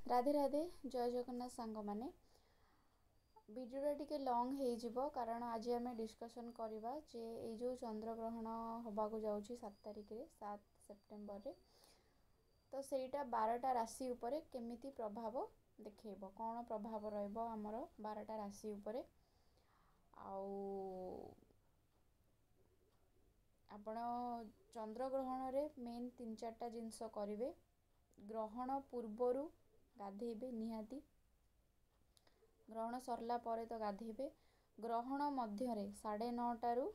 राधे राधे जय जगन्नाथ सांग माने वीडियोटा टिके लॉन्ग हो जिवो कारण आज आम डिस्कशन करवा जे ये जो चंद्र ग्रहण होगा जाऊँगी 7 तारिख रे 7 सेप्टेम्बर रे तो सेटा 12टा राशि उपरे केमिति प्रभाव देखेबो कौन प्रभाव रहइबो हमर 12टा राशि उपरे आउ आपण चंद्र ग्रहण रे मेन 3-4टा जिनस करिवे। ग्रहण पूर्वरु गाधेबे निहाती, ग्रहण सरला परे तो गाधेबे। ग्रहण मध्य रे 9:30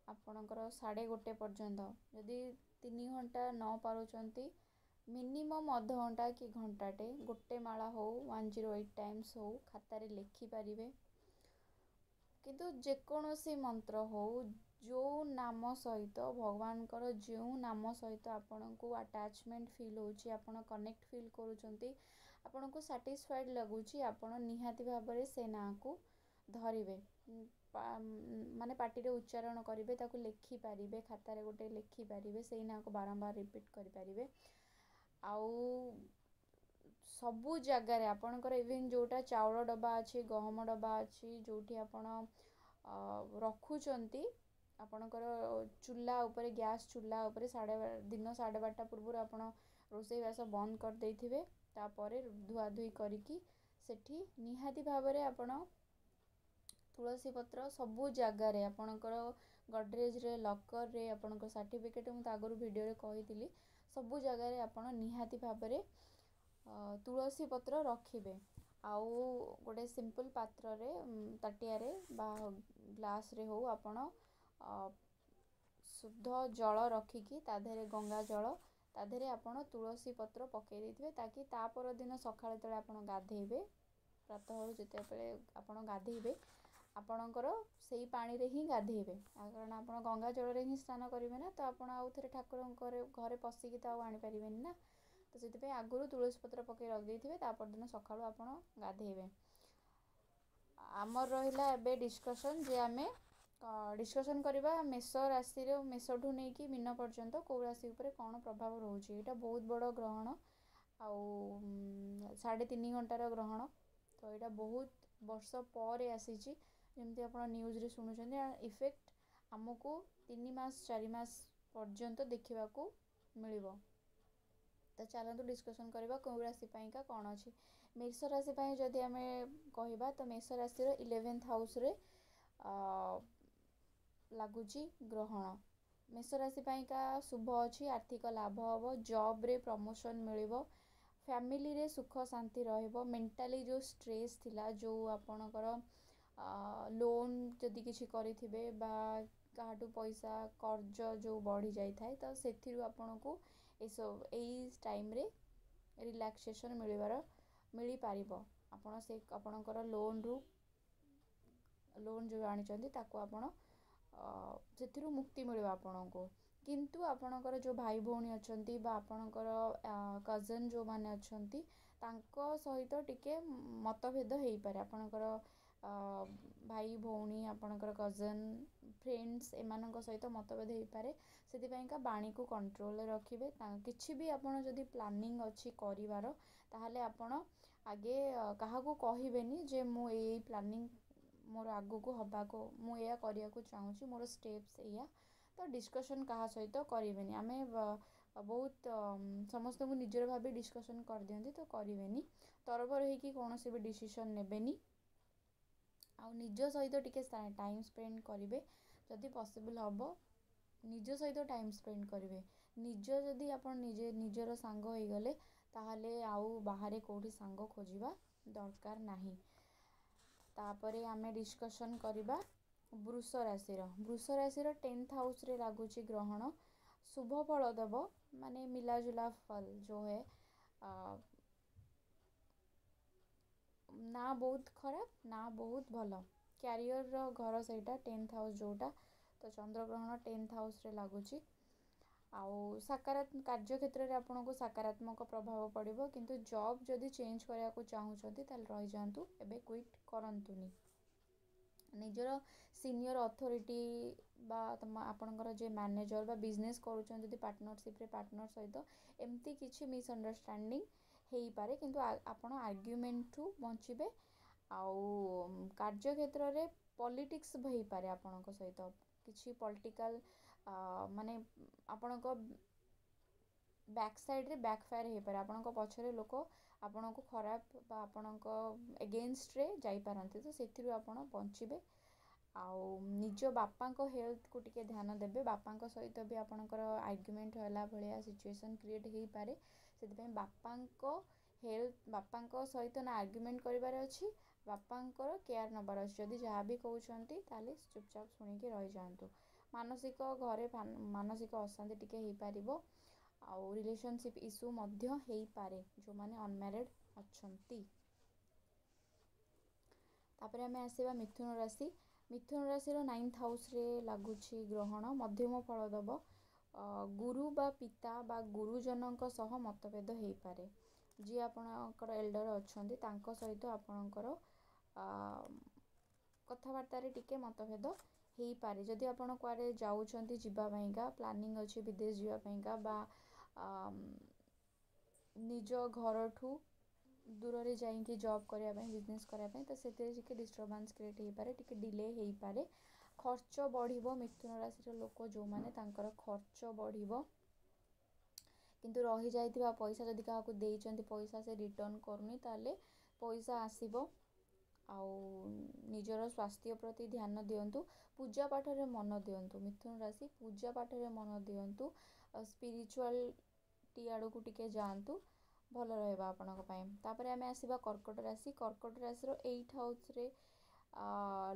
आपणकर 1:30 पर्यंत जदि 3 घंटा न पारुचंती मिनिमम अध घंटा कि घंटाटे गोटे माला हो 108 टाइम्स हो खातारे लिखि पारिबे। किंतु जेकोसी मंत्र हो जो नाम सहित भगवान कर जो नाम सहित आपण को अटैचमेंट फील होची आपण कनेक्ट फील करूचंती आपण को सैटिस्फाइड लगुची आपण निहाती भाबरे से ना को धरिबे माने पार्टी रे उच्चारण करिवे ताको लिखि पारिबे खातारे गोटे लिखि पारिबे सेही ना को बारंबार रिपीट करि पारिबे। आउ सबु जगार आपणकर इवेन जोटा चाउल डब्बा अच्छी गहम डब्बा अच्छी जोठी आपण रखुचंती आपणकर चूल्हा उपरे गैस चूल्हा उपरे दिन 12:30 पूर्व आपण रोषेई बास बंद कर देइथिबे तापरे धुआ धुई करिकी सेठी निहाती भाबरे आपण तुलसी पत्र सबु जगार आपणकर गडरेज रे लॉकर रे आपणकर सर्टिफिकेट मु आगरु वीडियो रे कहितली सबु जगार आपण निहाती भाबरे तुलसी पत्र रखिबे। आउ गोटे सिंपल पात्र रे ताटिया रे बा ग्लास रे हो आपण शुद्ध जल रखिकी ताधरे गंगा जल ताधरे आपण तुलसी पत्र पकई देथिबे ताकि ता पर दिन सकाळे तळे आपण गाधेइबे प्रातः जेते बेले आपण गाधेइबे आपणकर सेही पानी रे ही गाधेइबे कारण आपण गंगा जल रे ही स्नान करिवे ना तो आपण आउ थरे ठाकुरंकर घरे पसिकी तो आनी परिबेनी ना तो सेति आगुरु तुलसी पत्र पकई रख देथिबे ता पर दिन सकाळु आपण गाधेइबे। आमर रहिला एबे डिस्कशन जे आमे डिस्कशन करबा मेष राशि रे मेषठू नै कि मीन पर्यंत को राशि उपरे कोन प्रभाव रहउची। एटा बहुत बड़ ग्रहण आउ 3.5 घंटार ग्रहण तो एटा बहुत वर्ष पर आसीची जेमती आपण न्यूज रे सुनुचंदी इफेक्ट हमकु 3 मास 4 मास पर्यंत देखिबा को मिलिबो। तो चलतु डिस्कशन करबा को राशि पाइका कोन अछि। मेष राशि पाई जदि आमे कहबा तो मेष राशि रो 11th हाउस रे लागुची ग्रहण मेष राशि पाइका शुभ अछि आर्थिक लाभ हबो जॉब रे प्रमोशन मिलिबो फैमिली रे सुख शांति रहइबो मेंटली जो स्ट्रेस थिला जो आपणकर लोन जदि किछि करिथिबे बा काहाटू पैसा कर्ज जो बढ़ी जाई थाए तो सेथिरु आपनको एई टाइम रे रिलैक्सेशन मिली पारिबो आपण से आपणकर लोन जो आनी चंदी ताको आपण सेथिरु मुक्ति मिलिबो आपनको। किंतु आपणकर जो भाई भौणी अछंती बा आपणकर कजन जो माने अछंती तांको सहित टिके मतभेद हेई पारे आपणकर भाई भौणी आपणकर कजन फ्रेंड्स एमानक सहित मतभेद हेई पारे सेति पयका बाणी को कंट्रोल रखिबे किछि भी आपण जदि प्लानिंग अछि करिवार ताहाले आपण आगे काहा को कहिबेनी जे मु एई प्लानिंग मोर आगु को हबा को मु एया करिया को चाहूची मोर स्टेप्स एया तो डिस्कशन कहा सहित करिवेनी आमे बहुत समस्त को निजर भाबे डिस्कशन कर दियंती तो करिवेनी तरबर हे कि कोनोसी भी डिसीजन नेबेनी आ निज सहित टिके टाइम स्पेंड करिवे जदि पॉसिबल हबो निज सहित टाइम स्पेंड करिवे निज जदि आपण निजे निजर सांग होई गले ताहाले आउ बाहरे कोठी सांग खोजिबा दरकार नाही। तापरे आमे डिस्कशन करिबा वृष राशि रो 10th हाउस रे लागुची ग्रहण शुभ फल देव माने मिला जुला फल जो है ना बहुत खराब ना बहुत भल कैरियर रो घर सेटा 10th हाउस जोटा तो चंद्र ग्रहण 10th हाउस रे लागुची आउ सकारात्मक कार्य क्षेत्र रे आपन को सकारात्मक प्रभाव पड़िबो किंतु जॉब जदि चेंज करिया को चाहूचंती ताल रहि जांतु एबे क्विट करंतुनी निजर सीनियर अथॉरिटी बा आपणकर जे मैनेजर बा बिजनेस करूछन जदि पार्टनरशिप रे पार्टनर सहित एमती किछि मिसअंडरस्टैंडिंग ହେଇପାରେ, କିନ୍ତୁ ଆପଣ ଆର୍ଗ୍ୟୁମେଣ୍ଟଠୁ ବଞ୍ଚିବେ। ଆଉ କାର୍ଯ୍ୟକ୍ଷେତ୍ରରେ ପଲିଟିକ୍ସ ହେଇପାରେ ଆପଣଙ୍କ ସହିତ, କିଛି ପଲିଟିକାଲ ମାନେ ଆପଣଙ୍କ ବ୍ୟାକ୍ ସାଇଡ଼୍ରେ ବ୍ୟାକ୍ଫାୟାର ହେଇପାରେ, ଆପଣଙ୍କ ପଛରେ ଲୋକ ଆପଣଙ୍କୁ ଖରାପ ବା ଆପଣଙ୍କ ଏଗେନଷ୍ଟରେ ଯାଇପାରନ୍ତି, ତ ସେଥିରୁ ଆପଣ ବଞ୍ଚିବେ। ଆଉ ନିଜ ବାପାଙ୍କ ହେଲ୍ଥକୁ ଟିକେ ଧ୍ୟାନ ଦେବେ। ବାପାଙ୍କ ସହିତ ବି ଆପଣଙ୍କର ଆର୍ଗ୍ୟୁମେଣ୍ଟ ହେଲା ଭଳିଆ ସିଚୁଏସନ୍ କ୍ରିଏଟ୍ ହେଇପାରେ, ସେଥିପାଇଁ ବାପାଙ୍କ ସହିତ ନା ଆର୍ଗ୍ୟୁମେଣ୍ଟ କରିବାର ଅଛି, ବାପାଙ୍କର କେୟାର ନେବାର ଅଛି। ଯଦି ଯାହା ବି କହୁଛନ୍ତି ତାହେଲେ ଚୁପଚାପ ଶୁଣିକି ରହିଯାଆନ୍ତୁ। ଘରେ ମାନସିକ ଅଶାନ୍ତି ଟିକେ ହେଇପାରିବ, ଆଉ ରିଲେସନସିପ୍ ଇସ୍ୟୁ ମଧ୍ୟ ହେଇପାରେ ଯେଉଁମାନେ ଅନମ୍ୟାରେଡ୍ ଅଛନ୍ତି। ତାପରେ ଆମେ ଆସିବା ମିଥୁନ ରାଶି। ମିଥୁନ ରାଶିର 9th ହାଉସ୍ରେ ଲାଗୁଛି ଗ୍ରହଣ, ମଧ୍ୟମ ଫଳ ଦେବ। ଗୁରୁ ବା ପିତା ବା ଗୁରୁଜନଙ୍କ ସହ ମତଭେଦ ହେଇପାରେ। ଯିଏ ଆପଣଙ୍କର ଏଲ୍ଡର ଅଛନ୍ତି ତାଙ୍କ ସହିତ ଆପଣଙ୍କର କଥାବାର୍ତ୍ତାରେ ଟିକେ ମତଭେଦ ହେଇପାରେ। ଯଦି ଆପଣ କୁଆଡ଼େ ଯାଉଛନ୍ତି ଯିବା ପାଇଁକା, ପ୍ଲାନିଂ ଅଛି ବିଦେଶ ଯିବା ପାଇଁକା, ବା ନିଜ ଘରଠୁ ଦୂରରେ ଯାଇକି ଜବ୍ କରିବା ପାଇଁ, ବିଜନେସ୍ କରିବା ପାଇଁ, ତ ସେଥିରେ ଟିକେ ଡିଷ୍ଟର୍ବାନ୍ସ କ୍ରିଏଟ୍ ହେଇପାରେ, ଟିକେ ଡିଲେ ହେଇପାରେ। ଖର୍ଚ୍ଚ ବଢ଼ିବ। ମିଥୁନ ରାଶିର ଲୋକ ଯେଉଁମାନେ, ତାଙ୍କର ଖର୍ଚ୍ଚ ବଢ଼ିବ, କିନ୍ତୁ ରହିଯାଇଥିବା ପଇସା, ଯଦି କାହାକୁ ଦେଇଛନ୍ତି ପଇସା ସେ ରିଟର୍ଣ୍ଣ କରୁନି, ତାହେଲେ ପଇସା ଆସିବ। ଆଉ ନିଜର ସ୍ୱାସ୍ଥ୍ୟ ପ୍ରତି ଧ୍ୟାନ ଦିଅନ୍ତୁ। ପୂଜା ପାଠରେ ମନ ଦିଅନ୍ତୁ। ମିଥୁନ ରାଶି ପୂଜା ପାଠରେ ମନ ଦିଅନ୍ତୁ, ସ୍ପିରିଚୁଆଲିଟି ଆଡ଼କୁ ଟିକେ ଯାଆନ୍ତୁ, ଭଲ ରହିବ ଆପଣଙ୍କ ପାଇଁ। ତାପରେ ଆମେ ଆସିବା କର୍କଟ ରାଶି। କର୍କଟ ରାଶିର 8th ହାଉସ୍ରେ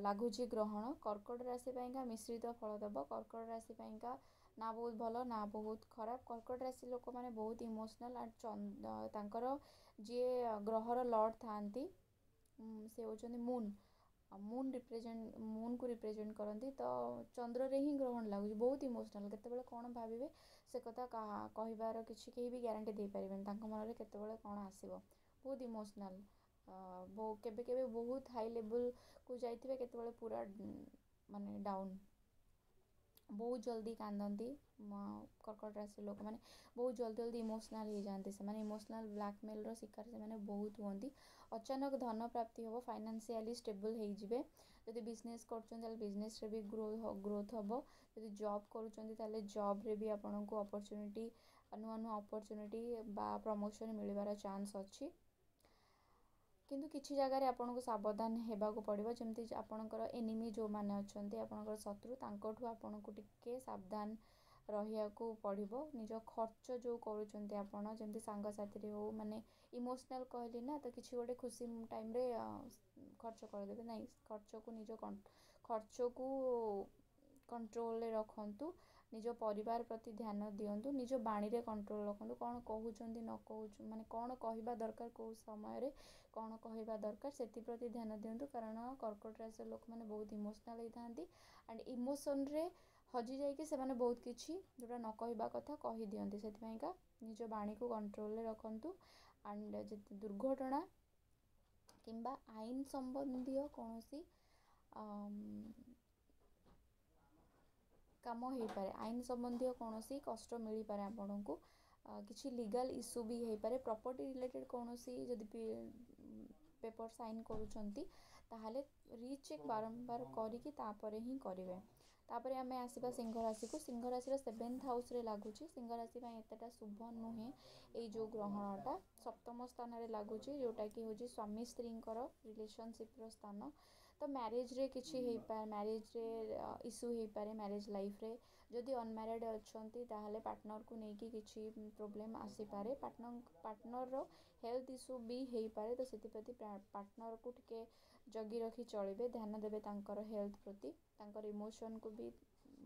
ଲାଗୁଛି ଗ୍ରହଣ। କର୍କଟ ରାଶି ପାଇଁକା ମିଶ୍ରିତ ଫଳ ଦେବ। କର୍କଟ ରାଶି ପାଇଁକା ନା ବହୁତ ଭଲ ନା ବହୁତ ଖରାପ। କର୍କଟ ରାଶି ଲୋକମାନେ ବହୁତ ଇମୋସନାଲ୍, ଆଣ୍ଡ ତାଙ୍କର ଯିଏ ଗ୍ରହର ଲର୍ଡ଼ ଥାଆନ୍ତି ସେ ହେଉଛନ୍ତି ମୁନ୍କୁ ରିପ୍ରେଜେଣ୍ଟ କରନ୍ତି। ତ ଚନ୍ଦ୍ରରେ ହିଁ ଗ୍ରହଣ ଲାଗୁଛି, ବହୁତ ଇମୋସନାଲ୍। କେତେବେଳେ କ'ଣ ଭାବିବେ ସେ କଥା କହିବାର କେହି ବି ଗ୍ୟାରେଣ୍ଟି ଦେଇପାରିବେନି, ତାଙ୍କ ମନରେ କେତେବେଳେ କ'ଣ ଆସିବ। ବହୁତ ଇମୋସନାଲ୍, କେବେ କେବେ ବହୁତ ହାଇ ଲେବୁଲକୁ ଯାଇଥିବେ, କେତେବେଳେ ପୁରା ମାନେ ଡାଉନ୍। ବହୁତ ଜଲ୍ଦି କାନ୍ଦନ୍ତି କର୍କଟ ରାଶି ଲୋକମାନେ, ବହୁତ ଜଲ୍ଦି ଇମୋସନାଲ୍ ହେଇଯାଆନ୍ତି। ସେମାନେ ଇମୋସନାଲ୍ ବ୍ଲାକମେଲ୍ର ଶିକାର ସେମାନେ ବହୁତ ହୁଅନ୍ତି। ଅଚାନକ ଧନ ପ୍ରାପ୍ତି ହେବ, ଫାଇନାନ୍ସିଆଲି ଷ୍ଟେବଲ୍ ହେଇଯିବେ। ଯଦି ବିଜନେସ୍ କରୁଛନ୍ତି ତାହେଲେ ବିଜନେସ୍ରେ ବି ଗ୍ରୋଥ୍ ହେବ। ଯଦି ଜବ୍ କରୁଛନ୍ତି ତାହେଲେ ଜବ୍ରେ ବି ଆପଣଙ୍କୁ ନୂଆ ଅପରଚ୍ୟୁନିଟି ବା ପ୍ରମୋସନ୍ ମିଳିବାର ଚାନ୍ସ ଅଛି। କିନ୍ତୁ କିଛି ଜାଗାରେ ଆପଣଙ୍କୁ ସାବଧାନ ହେବାକୁ ପଡ଼ିବ, ଯେମିତି ଆପଣଙ୍କର ଏନିମି ଯେଉଁମାନେ ଅଛନ୍ତି, ଆପଣଙ୍କର ଶତ୍ରୁ, ତାଙ୍କଠୁ ଆପଣଙ୍କୁ ଟିକେ ସାବଧାନ ରହିବାକୁ ପଡ଼ିବ। ନିଜ ଖର୍ଚ୍ଚ ଯେଉଁ କରୁଛନ୍ତି ଆପଣ, ଯେମିତି ସାଙ୍ଗସାଥିରେ ହେଉ, ମାନେ ଇମୋସନାଲ୍ କହିଲି ନା, ତ କିଛି ଗୋଟେ ଖୁସି ଟାଇମ୍ରେ ଖର୍ଚ୍ଚ କରିଦେବେ ନାହିଁ। ଖର୍ଚ୍ଚକୁ କଣ୍ଟ୍ରୋଲରେ ରଖନ୍ତୁ। ନିଜ ପରିବାର ପ୍ରତି ଧ୍ୟାନ ଦିଅନ୍ତୁ। ନିଜ ବାଣୀରେ କଣ୍ଟ୍ରୋଲ ରଖନ୍ତୁ। କ'ଣ କହୁଛନ୍ତି ମାନେ କ'ଣ କହିବା ଦରକାର, କେଉଁ ସମୟରେ କ'ଣ କହିବା ଦରକାର, ସେଥିପ୍ରତି ଧ୍ୟାନ ଦିଅନ୍ତୁ। କାରଣ କର୍କଟ ରାଶିର ଲୋକମାନେ ବହୁତ ଇମୋସନାଲ୍ ହେଇଥାନ୍ତି, ଆଣ୍ଡ ଇମୋସନ୍ରେ ହଜି ଯାଇକି ସେମାନେ ବହୁତ କିଛି ଯେଉଁଟା ନ କହିବା କଥା କହିଦିଅନ୍ତି। ସେଥିପାଇଁକା ନିଜ ବାଣୀକୁ କଣ୍ଟ୍ରୋଲରେ ରଖନ୍ତୁ। ଆଣ୍ଡ ଯଦି ଦୁର୍ଘଟଣା କିମ୍ବା ଆଇନ ସମ୍ବନ୍ଧୀୟ କୌଣସି କାମ ହେଇପାରେ, ଆଇନ ସମ୍ବନ୍ଧୀୟ କୌଣସି କଷ୍ଟ ମିଳିପାରେ ଆପଣଙ୍କୁ, କିଛି ଲିଗାଲ୍ ଇସ୍ୟୁ ବି ହେଇପାରେ। ପ୍ରପର୍ଟି ରିଲେଟେଡ୍ କୌଣସି ଯଦି ପେପର୍ ସାଇନ୍ କରୁଛନ୍ତି ତାହେଲେ ରିଚେକ୍ ବାରମ୍ବାର କରିକି ତାପରେ ହିଁ କରିବେ। ତାପରେ ଆମେ ଆସିବା ସିଂହ ରାଶିକୁ। ସିଂହ ରାଶିର 7th ହାଉସ୍ରେ ଲାଗୁଛି। ସିଂହ ରାଶି ପାଇଁ ଏତେଟା ଶୁଭ ନୁହେଁ ଏଇ ଯେଉଁ ଗ୍ରହଣଟା। ସପ୍ତମ ସ୍ଥାନରେ ଲାଗୁଛି, ଯେଉଁଟାକି ହେଉଛି ସ୍ୱାମୀ ସ୍ତ୍ରୀଙ୍କର ରିଲେସନସିପ୍ର ସ୍ଥାନ। ତ ମ୍ୟାରେଜ୍ରେ କିଛି ହେଇପାରେ, ମ୍ୟାରେଜ୍ରେ ଇସ୍ୟୁ ହେଇପାରେ। ମ୍ୟାରେଜ୍ ଲାଇଫ୍ରେ ଯଦି ଅନମ୍ୟାରେଡ୍ ଅଛନ୍ତି ତାହେଲେ ପାର୍ଟନର୍କୁ ନେଇକି କିଛି ପ୍ରୋବ୍ଲେମ୍ ଆସିପାରେ। ପାର୍ଟନର୍ର ହେଲ୍ଥ ଇସ୍ୟୁ ବି ହେଇପାରେ, ତ ସେଥିପ୍ରତି ପାର୍ଟନର୍କୁ ଟିକେ ଜଗି ରଖି ଚଳିବେ, ଧ୍ୟାନ ଦେବେ ତାଙ୍କର ହେଲ୍ଥ ପ୍ରତି, ତାଙ୍କର ଇମୋସନ୍କୁ ବି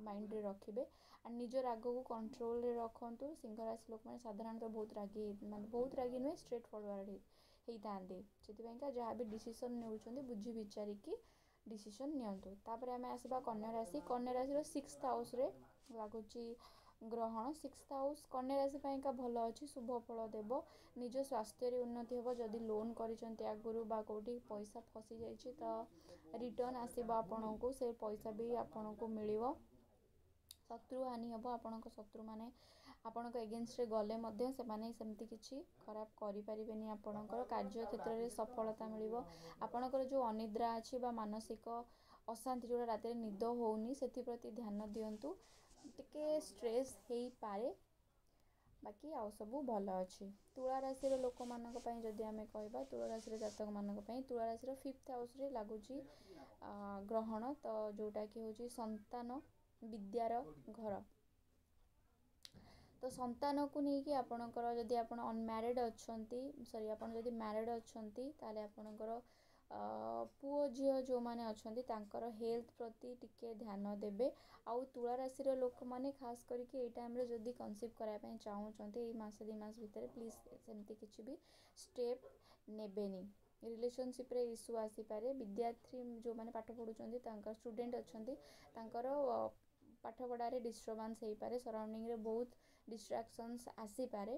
ମାଇଣ୍ଡରେ ରଖିବେ। ଆଣ୍ଡ ନିଜ ରାଗକୁ କଣ୍ଟ୍ରୋଲରେ ରଖନ୍ତୁ। ସିଂହ ରାଶି ଲୋକମାନେ ସାଧାରଣତଃ ବହୁତ ରାଗି ନୁହେଁ, ଷ୍ଟ୍ରେଟ୍ ଫରୱାର୍ଡ଼ ହେଇଥାନ୍ତି। ସେଥିପାଇଁକା ଯାହା ବି ଡିସିସନ୍ ନେଉଛନ୍ତି ବୁଝି ବିଚାରିକି ଡିସିସନ୍ ନିଅନ୍ତୁ। ତାପରେ ଆମେ ଆସିବା କନ୍ୟା ରାଶି। କନ୍ୟା ରାଶିର 6th ହାଉସ୍ରେ ଲାଗୁଛି ଗ୍ରହଣ। 6th ହାଉସ୍ କନ୍ୟା ରାଶି ପାଇଁକା ଭଲ ଅଛି, ଶୁଭ ଫଳ ଦେବ। ନିଜ ସ୍ୱାସ୍ଥ୍ୟରେ ଉନ୍ନତି ହେବ। ଯଦି ଲୋନ୍ କରିଛନ୍ତି ଆଗରୁ ବା କେଉଁଠି ପଇସା ଫସିଯାଇଛି ତ ରିଟର୍ଣ୍ଣ ଆସିବ ଆପଣଙ୍କୁ, ସେ ପଇସା ବି ଆପଣଙ୍କୁ ମିଳିବ। ଶତ୍ରୁ ହାନି ହେବ, ଆପଣଙ୍କ ଶତ୍ରୁମାନେ ଆପଣଙ୍କ ଏଗେନ୍ଷ୍ଟରେ ଗଲେ ମଧ୍ୟ ସେମାନେ ସେମିତି କିଛି ଖରାପ କରିପାରିବେନି। ଆପଣଙ୍କର କାର୍ଯ୍ୟ କ୍ଷେତ୍ରରେ ସଫଳତା ମିଳିବ। ଆପଣଙ୍କର ଯେଉଁ ଅନିଦ୍ରା ଅଛି ବା ମାନସିକ ଅଶାନ୍ତି ଯେଉଁଟା ରାତିରେ ନିଦ ହେଉନି ସେଥିପ୍ରତି ଧ୍ୟାନ ଦିଅନ୍ତୁ। ଟିକେ ଷ୍ଟ୍ରେସ୍ ହେଇପାରେ, ବାକି ଆଉ ସବୁ ଭଲ ଅଛି। ତୁଳା ରାଶିର ଲୋକମାନଙ୍କ ପାଇଁ ଯଦି ଆମେ କହିବା, ତୁଳା ରାଶିର ଜାତକମାନଙ୍କ ପାଇଁ ତୁଳା ରାଶିର 5th ହାଉସ୍ରେ ଲାଗୁଛି ଗ୍ରହଣ, ତ ଯେଉଁଟାକି ହେଉଛି ସନ୍ତାନ ବିଦ୍ୟାର ଘର। ତ ସନ୍ତାନକୁ ନେଇକି ଆପଣଙ୍କର ଯଦି ଆପଣ ଅନମ୍ୟାରେଡ଼ ଅଛନ୍ତି, ଆପଣ ଯଦି ମ୍ୟାରେଡ଼ ଅଛନ୍ତି ତାହେଲେ ଆପଣଙ୍କର ପୁଅ ଝିଅ ଯେଉଁମାନେ ଅଛନ୍ତି ତାଙ୍କର ହେଲ୍ଥ ପ୍ରତି ଟିକେ ଧ୍ୟାନ ଦେବେ। ଆଉ ତୁଳା ରାଶିର ଲୋକମାନେ ଖାସ୍ କରିକି ଏଇ ଟାଇମ୍ରେ ଯଦି କନସିଭ୍ କରିବା ପାଇଁ ଚାହୁଁଛନ୍ତି ଏଇ ମାସ 2 ମାସ ଭିତରେ, ପ୍ଲିଜ୍ ସେମିତି କିଛି ବି ଷ୍ଟେପ୍ ନେବେନି। ରିଲେସନସିପ୍ରେ ଇସ୍ୟୁ ଆସିପାରେ। ବିଦ୍ୟାର୍ଥୀ ଯେଉଁମାନେ ପାଠ ପଢ଼ୁଛନ୍ତି, ତାଙ୍କର ଷ୍ଟୁଡେଣ୍ଟ ଅଛନ୍ତି, ତାଙ୍କର ପାଠପଢ଼ାରେ ଡିଷ୍ଟର୍ବାନ୍ସ ହେଇପାରେ। ସରାଉଣ୍ଡିଂରେ ବହୁତ ଡିଷ୍ଟ୍ରାକ୍ସନ୍ସ ଆସିପାରେ।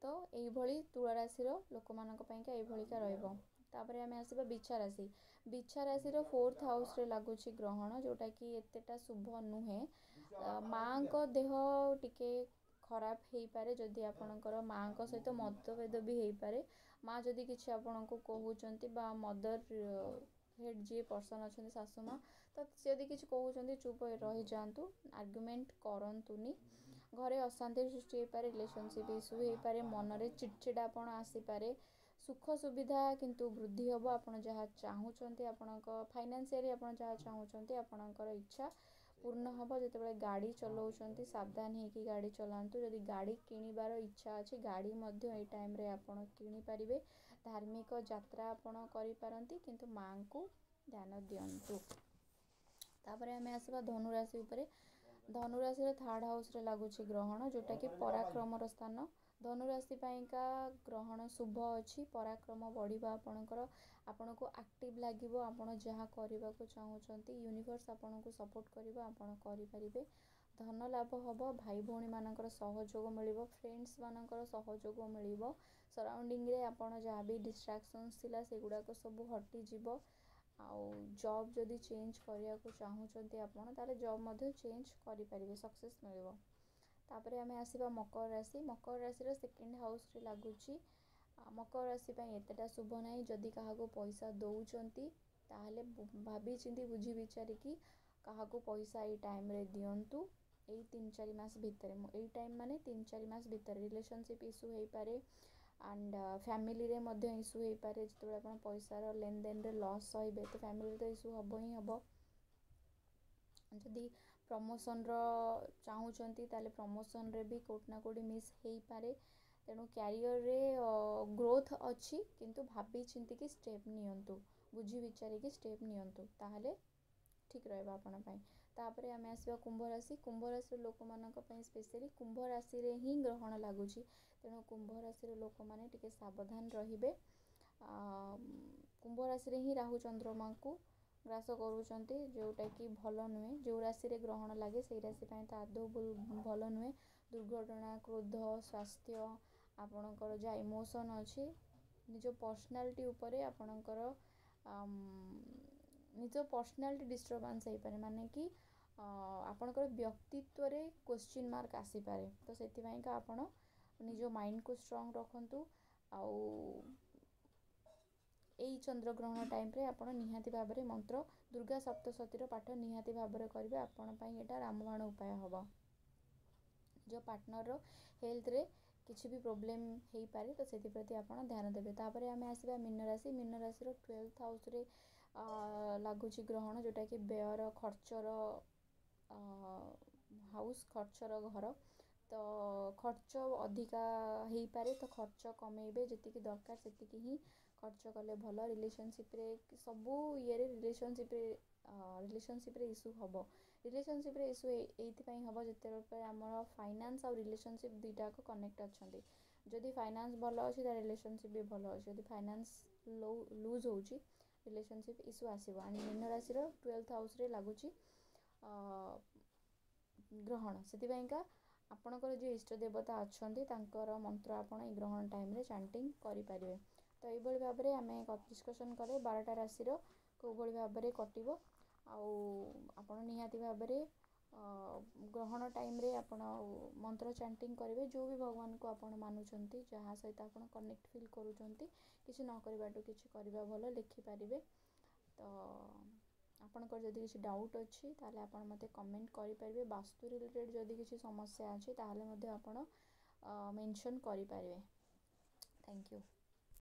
ତ ଏଇଭଳି ତୁଳା ରାଶିର ଲୋକମାନଙ୍କ ପାଇଁକା ଏଇଭଳିକା ରହିବ। ତାପରେ ଆମେ ଆସିବା ବିଛା ରାଶି। ବିଛା ରାଶିର 4th ହାଉସ୍ରେ ଲାଗୁଛି ଗ୍ରହଣ, ଯେଉଁଟାକି ଏତେଟା ଶୁଭ ନୁହେଁ। ମାଆଙ୍କ ଦେହ ଟିକେ ଖରାପ ହେଇପାରେ। ଯଦି ଆପଣଙ୍କର ମାଆଙ୍କ ସହିତ ମତଭେଦ ବି ହେଇପାରେ। ମାଆ ଯଦି କିଛି ଆପଣଙ୍କୁ କହୁଛନ୍ତି ବା ମଦର ହେଡ୍ ଯିଏ ପର୍ସନ୍ ଅଛନ୍ତି ଶାଶୁ ମା, ତ ଯଦି କିଛି କହୁଛନ୍ତି ଚୁପ୍ ରହିଯାଆନ୍ତୁ, ଆର୍ଗୁମେଣ୍ଟ କରନ୍ତୁନି। ଘରେ ଅଶାନ୍ତି ସୃଷ୍ଟି ହେଇପାରେ, ରିଲେସନସିପ୍ ଇସ୍ୟୁ ହେଇପାରେ, ମନରେ ଚିଡ଼ଚିଡ଼ାପଣ ଆସିପାରେ। ସୁଖ ସୁବିଧା କିନ୍ତୁ ବୃଦ୍ଧି ହେବ। ଆପଣ ଯାହା ଚାହୁଁଛନ୍ତି, ଆପଣଙ୍କ ଫାଇନାନ୍ସିଆଲି ଆପଣ ଯାହା ଚାହୁଁଛନ୍ତି, ଆପଣଙ୍କର ଇଚ୍ଛା ପୂର୍ଣ୍ଣ ହେବ। ଯେତେବେଳେ ଗାଡ଼ି ଚଲାଉଛନ୍ତି ସାବଧାନ ହେଇକି ଗାଡ଼ି ଚଲାନ୍ତୁ। ଯଦି ଗାଡ଼ି କିଣିବାର ଇଚ୍ଛା ଅଛି, ଗାଡ଼ି ମଧ୍ୟ ଏଇ ଟାଇମ୍ରେ ଆପଣ କିଣିପାରିବେ। ଧାର୍ମିକ ଯାତ୍ରା ଆପଣ କରିପାରନ୍ତି, କିନ୍ତୁ ମାଆଙ୍କୁ ଧ୍ୟାନ ଦିଅନ୍ତୁ। ତାପରେ ଆମେ ଆସିବା ଧନୁରାଶି ଉପରେ। ଧନୁରାଶିର 3rd ହାଉସ୍ରେ ଲାଗୁଛି ଗ୍ରହଣ, ଯେଉଁଟାକି ପରାକ୍ରମର ସ୍ଥାନ। ଧନୁରାଶି ପାଇଁକା ଗ୍ରହଣ ଶୁଭ ଅଛି। ପରାକ୍ରମ ବଢ଼ିବ ଆପଣଙ୍କର। ଆପଣଙ୍କୁ ଆକ୍ଟିଭ୍ ଲାଗିବ। ଆପଣ ଯାହା କରିବାକୁ ଚାହୁଁଛନ୍ତି ୟୁନିଭର୍ସ ଆପଣଙ୍କୁ ସପୋର୍ଟ କରିବ, ଆପଣ କରିପାରିବେ। ଧନ ଲାଭ ହେବ। ଭାଇ ଭଉଣୀମାନଙ୍କର ସହଯୋଗ ମିଳିବ। ଫ୍ରେଣ୍ଡସ୍ମାନଙ୍କର ସହଯୋଗ ମିଳିବ। ସରାଉଣ୍ଡିଂରେ ଆପଣ ଯାହା ବି ଡିଷ୍ଟ୍ରାକ୍ସନ୍ସ ଥିଲା ସେଗୁଡ଼ାକ ସବୁ ହଟିଯିବ। ଆଉ ଜବ୍ ଯଦି ଚେଞ୍ଜ କରିବାକୁ ଚାହୁଁଛନ୍ତି ଆପଣ, ତାହେଲେ ଜବ୍ ମଧ୍ୟ ଚେଞ୍ଜ କରିପାରିବେ, ସକ୍ସେସ୍ ମିଳିବ। ତାପରେ ଆମେ ଆସିବା ମକର ରାଶି। ମକର ରାଶିର 2nd ହାଉସ୍ରେ ଲାଗୁଛି। ମକର ରାଶି ପାଇଁ ଏତେଟା ଶୁଭ ନାହିଁ। ଯଦି କାହାକୁ ପଇସା ଦେଉଛନ୍ତି ତାହେଲେ ଭାବିଚିନ୍ତି ବୁଝି ବିଚାରିକି କାହାକୁ ପଇସା ଏଇ ଟାଇମ୍ରେ ଦିଅନ୍ତୁ। ଏଇ 3-4 ମାସ ଭିତରେ, ଏଇ ଟାଇମ୍ ମାନେ 3-4 ମାସ ଭିତରେ ରିଲେସନସିପ୍ ଇସ୍ୟୁ ହେଇପାରେ। ଆଣ୍ଡ ଫ୍ୟାମିଲିରେ ମଧ୍ୟ ଇସ୍ୟୁ ହେଇପାରେ। ଯେତେବେଳେ ଆପଣ ପଇସାର ଲେନଦେନରେ ଲସ୍ ସହିବେ ତ ଫ୍ୟାମିଲିରେ ତ ଇସ୍ୟୁ ହେବ ହିଁ ହେବ। ଯଦି ପ୍ରମୋସନର ଚାହୁଁଛନ୍ତି ତାହେଲେ ପ୍ରମୋସନରେ ବି କେଉଁଠି ନା କେଉଁଠି ମିସ୍ ହେଇପାରେ। ତେଣୁ କ୍ୟାରିୟରରେ ଗ୍ରୋଥ୍ ଅଛି, କିନ୍ତୁ ଭାବି ଚିନ୍ତିକି ଷ୍ଟେପ୍ ନିଅନ୍ତୁ, ବୁଝି ବିଚାରିକି ଷ୍ଟେପ୍ ନିଅନ୍ତୁ, ତାହେଲେ ଠିକ୍ ରହିବ ଆପଣ ପାଇଁ। ତାପରେ ଆମେ ଆସିବା କୁମ୍ଭ ରାଶି। କୁମ୍ଭ ରାଶିର ଲୋକମାନଙ୍କ ପାଇଁ ସ୍ପେଶିଆଲି କୁମ୍ଭ ରାଶିରେ ହିଁ ଗ୍ରହଣ ଲାଗୁଛି। ତେଣୁ କୁମ୍ଭ ରାଶିର ଲୋକମାନେ ଟିକେ ସାବଧାନ ରହିବେ। କୁମ୍ଭ ରାଶିରେ ହିଁ ରାହୁ ଚନ୍ଦ୍ରମାଙ୍କୁ ଗ୍ରାସ କରୁଛନ୍ତି, ଯେଉଁଟାକି ଭଲ ନୁହେଁ। ଯେଉଁ ରାଶିରେ ଗ୍ରହଣ ଲାଗେ ସେଇ ରାଶି ପାଇଁ ତ ଆଦୌ ଭଲ ନୁହେଁ। ଦୁର୍ଘଟଣା, କ୍ରୋଧ, ସ୍ୱାସ୍ଥ୍ୟ, ଆପଣଙ୍କର ଯାହା ଇମୋସନ୍ ଅଛି, ନିଜ ପର୍ସନାଲିଟି ଉପରେ ଆପଣଙ୍କର ନିଜ ପର୍ସନାଲିଟି ଡିଷ୍ଟର୍ବାନ୍ସ ହେଇପାରେ। ମାନେ କି ଆପଣଙ୍କର ବ୍ୟକ୍ତିତ୍ୱରେ କ୍ୱେଶ୍ଚିନ୍ ମାର୍କ ଆସିପାରେ। ତ ସେଥିପାଇଁକା ଆପଣ ନିଜ ମାଇଣ୍ଡକୁ ଷ୍ଟ୍ରଙ୍ଗ ରଖନ୍ତୁ। ଆଉ ଏଇ ଚନ୍ଦ୍ରଗ୍ରହଣ ଟାଇମ୍ରେ ଆପଣ ନିହାତି ଭାବରେ ମନ୍ତ୍ର ଦୁର୍ଗା ସପ୍ତଶତୀର ପାଠ ନିହାତି ଭାବରେ କରିବେ। ଆପଣ ପାଇଁ ଏଇଟା ରାମବାଣ ଉପାୟ ହେବ। ନିଜ ପାର୍ଟନରର ହେଲ୍ଥରେ କିଛି ବି ପ୍ରୋବ୍ଲେମ୍ ହେଇପାରେ, ତ ସେଥିପ୍ରତି ଆପଣ ଧ୍ୟାନ ଦେବେ। ତାପରେ ଆମେ ଆସିବା ମୀନ ରାଶି। ମୀନ ରାଶିର 12th ହାଉସ୍ରେ ଲାଗୁଛି ଗ୍ରହଣ, ଯେଉଁଟାକି ବ୍ୟୟର ଖର୍ଚ୍ଚର ହାଉସ୍, ଖର୍ଚ୍ଚର ଘର। ତ ଖର୍ଚ୍ଚ ଅଧିକା ହେଇପାରେ, ତ ଖର୍ଚ୍ଚ କମେଇବେ। ଯେତିକି ଦରକାର ସେତିକି ହିଁ ଖର୍ଚ୍ଚ କଲେ ଭଲ। ରିଲେସନସିପ୍ରେ ସବୁ ଇଏରେ ରିଲେସନସିପ୍ରେ ଇସ୍ୟୁ ହେବ। ରିଲେସନସିପ୍ରେ ଇସ୍ୟୁ ଏଇଥିପାଇଁ ହେବ ଯେତେବେଳେ ଆମର ଫାଇନାନ୍ସ ଆଉ ରିଲେସନସିପ୍ ଦୁଇଟାକ କନେକ୍ଟ ଅଛନ୍ତି। ଯଦି ଫାଇନାନ୍ସ ଭଲ ଅଛି ତାହେଲେ ରିଲେସନସିପ୍ ବି ଭଲ ଅଛି। ଯଦି ଫାଇନାନ୍ସ ଲୁଜ୍ ହେଉଛି ରିଲେସନସିପ୍ ଇସ୍ୟୁ ଆସିବ। ଆଣ୍ଡ ମୀନ ରାଶିର 12th ହାଉସ୍ରେ ଲାଗୁଛି ଗ୍ରହଣ। ସେଥିପାଇଁକା ଆପଣଙ୍କର ଯିଏ ଇଷ୍ଟ ଦେବତା ଅଛନ୍ତି ତାଙ୍କର ମନ୍ତ୍ର ଆପଣ ଏଇ ଗ୍ରହଣ ଟାଇମ୍ରେ ଚାଣ୍ଟିଂ କରିପାରିବେ। ତ ଏଇଭଳି ଭାବରେ ଆମେ ଡିସ୍କସନ୍ କଲେ 12ଟା ରାଶିର କେଉଁଭଳି ଭାବରେ କଟିବ। ଆଉ ଆପଣ ନିହାତି ଭାବରେ ଗ୍ରହଣ ଟାଇମ୍ରେ ଆପଣ ମନ୍ତ୍ର ଚାଣ୍ଟିଂ କରିବେ, ଯେଉଁ ବି ଭଗବାନଙ୍କୁ ଆପଣ ମାନୁଛନ୍ତି, ଯାହା ସହିତ ଆପଣ କନେକ୍ଟ ଫିଲ୍ କରୁଛନ୍ତି, କିଛି ନ କରିବାଠୁ କିଛି କରିବା ଭଲ, ଲେଖିପାରିବେ। ତ ଆପଣଙ୍କର ଯଦି କିଛି ଡାଉଟ୍ ଅଛି ତାହେଲେ ଆପଣ ମୋତେ କମେଣ୍ଟ କରିପାରିବେ। ବାସ୍ତୁ ରିଲେଟେଡ଼୍ ଯଦି କିଛି ସମସ୍ୟା ଅଛି ତାହେଲେ ମଧ୍ୟ ଆପଣ ମେନସନ୍ କରିପାରିବେ। Thank you.